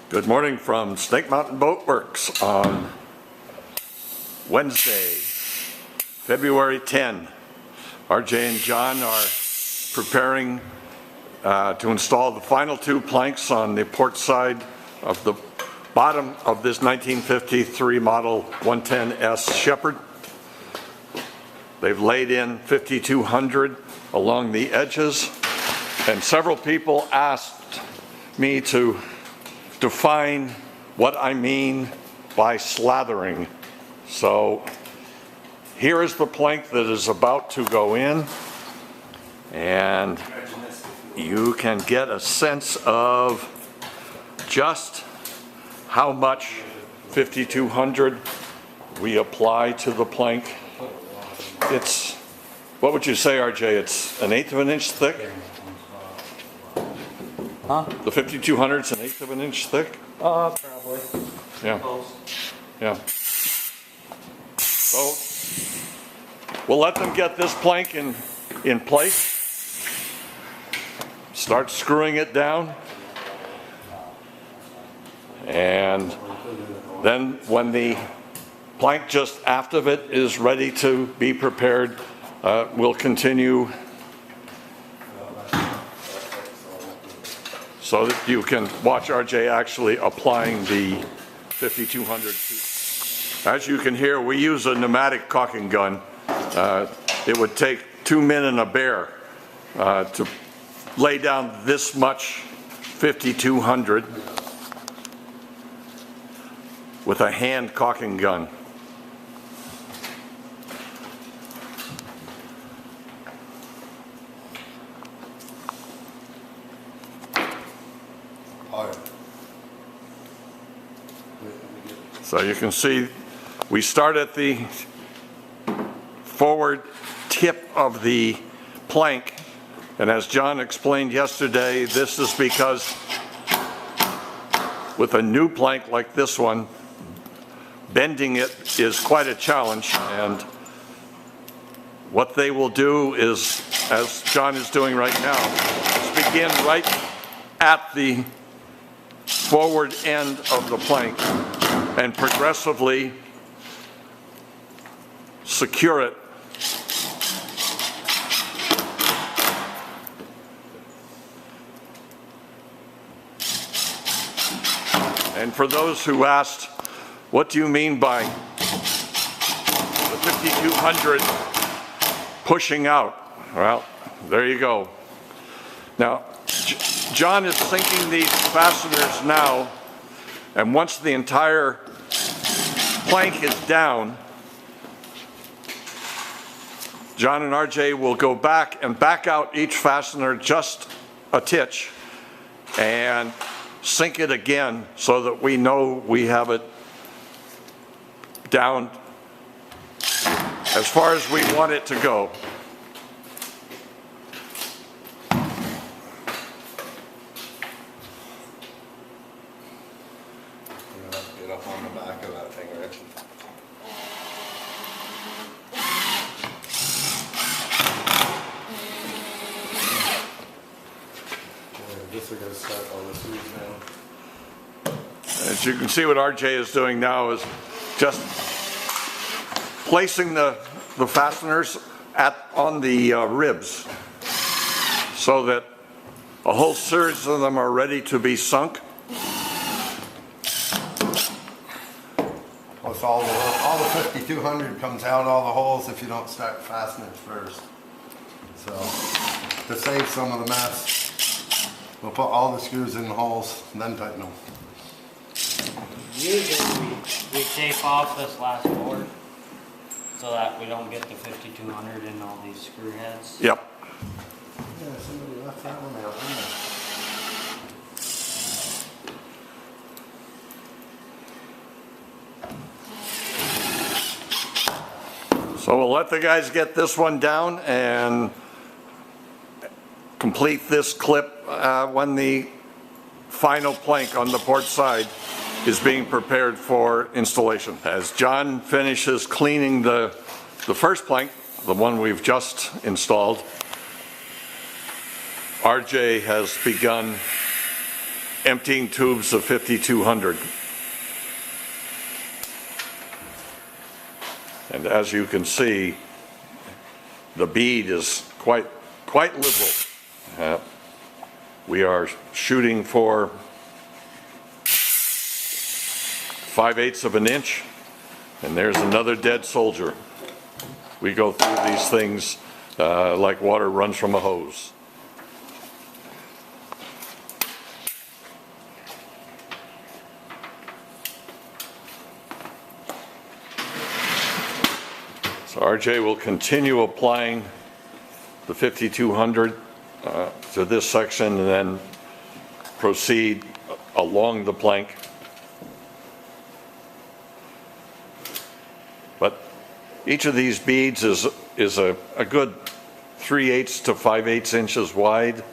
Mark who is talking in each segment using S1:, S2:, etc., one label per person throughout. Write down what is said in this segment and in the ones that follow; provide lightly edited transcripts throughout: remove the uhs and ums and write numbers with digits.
S1: Good morning from Snake Mountain Boat Works on Wednesday, February 10. RJ and John are preparing to install the final two planks on the port side of the bottom of this 1953 model 110S Shepherd. They've laid in 5200 along the edges, and several people asked me to define what I mean by slathering. So here is the plank that is about to go in, and you can get a sense of just how much 5200 we apply to the plank. It's, what would you say, RJ? It's 1/8 of an inch thick?
S2: Huh?
S1: The 5200 is 1/8 of an inch thick?
S2: Probably.
S1: Yeah.
S2: Close.
S1: Yeah. So we'll let them get this plank in place. Start screwing it down. And then when the plank just aft of it is ready to be prepared, we'll continue so that you can watch RJ actually applying the 5200. As you can hear, we use a pneumatic caulking gun. It would take 2 men and a bear to lay down this much 5200 with a hand caulking gun. So you can see we start at the forward tip of the plank, and as John explained yesterday, this is because with a new plank like this one, bending it is quite a challenge, and what they will do is, as John is doing right now, is begin right at the forward end of the plank and progressively secure it. And for those who asked, what do you mean by the 5200 pushing out? Well, there you go. Now, John is sinking these fasteners now, and once the entire plank is down, John and RJ will go back and back out each fastener just a titch and sink it again so that we know we have it down as far as we want it to go.
S3: Get up on the back of that thing, Rich. I guess we're going to start all the screws now.
S1: As you can see, what RJ is doing now is just placing the fasteners on the ribs so that a whole series of them are ready to be sunk.
S3: Plus all the 5200 comes out all the holes if you don't start fasteners first. So to save some of the mess, we'll put all the screws in the holes and then tighten them.
S2: Usually we tape off this last board so that we don't get the 5200 in all these screw heads.
S1: Yep.
S3: Yeah, somebody left that one out, didn't they?
S1: So we'll let the guys get this one down and complete this clip when the final plank on the port side is being prepared for installation. As John finishes cleaning the first plank, the one we've just installed, RJ has begun emptying tubes of 5200. And as you can see, the bead is quite liberal. We are shooting for 5/8 of an inch, and there's another dead soldier. We go through these things like water runs from a hose. So RJ will continue applying the 5200 to this section and then proceed along the plank. But each of these beads is a good 3/8 to 5/8 inches wide,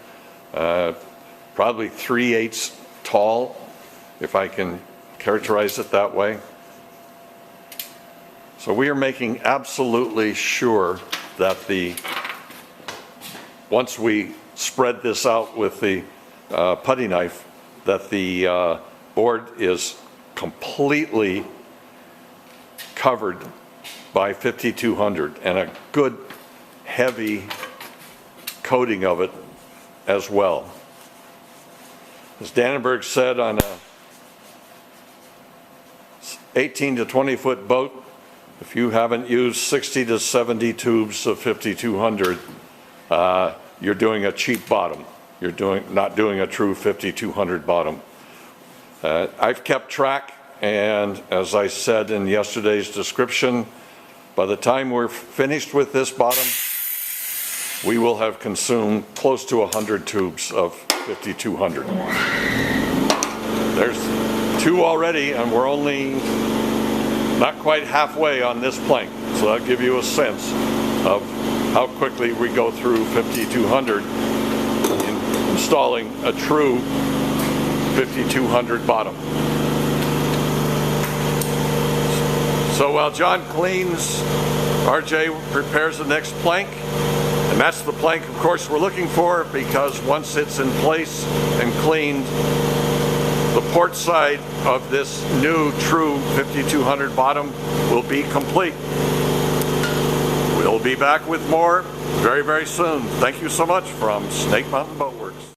S1: probably 3/8 tall, if I can characterize it that way. So we are making absolutely sure that once we spread this out with the putty knife, that the board is completely covered by 5200 and a good heavy coating of it as well. As Dannenberg said, on a 18 to 20 foot boat, if you haven't used 60 to 70 tubes of 5200, you're doing a cheap bottom. You're not doing a true 5200 bottom. I've kept track, and as I said in yesterday's description, by the time we're finished with this bottom, we will have consumed close to 100 tubes of 5200. There's 2 already, and we're only not quite halfway on this plank. So that'll give you a sense of how quickly we go through 5200 in installing a true 5200 bottom. So while John cleans, RJ prepares the next plank, and that's the plank, of course, we're looking for, because once it's in place and cleaned, the port side of this new true 5200 bottom will be complete. We'll be back with more very, very soon. Thank you so much from Snake Mountain Boat Works.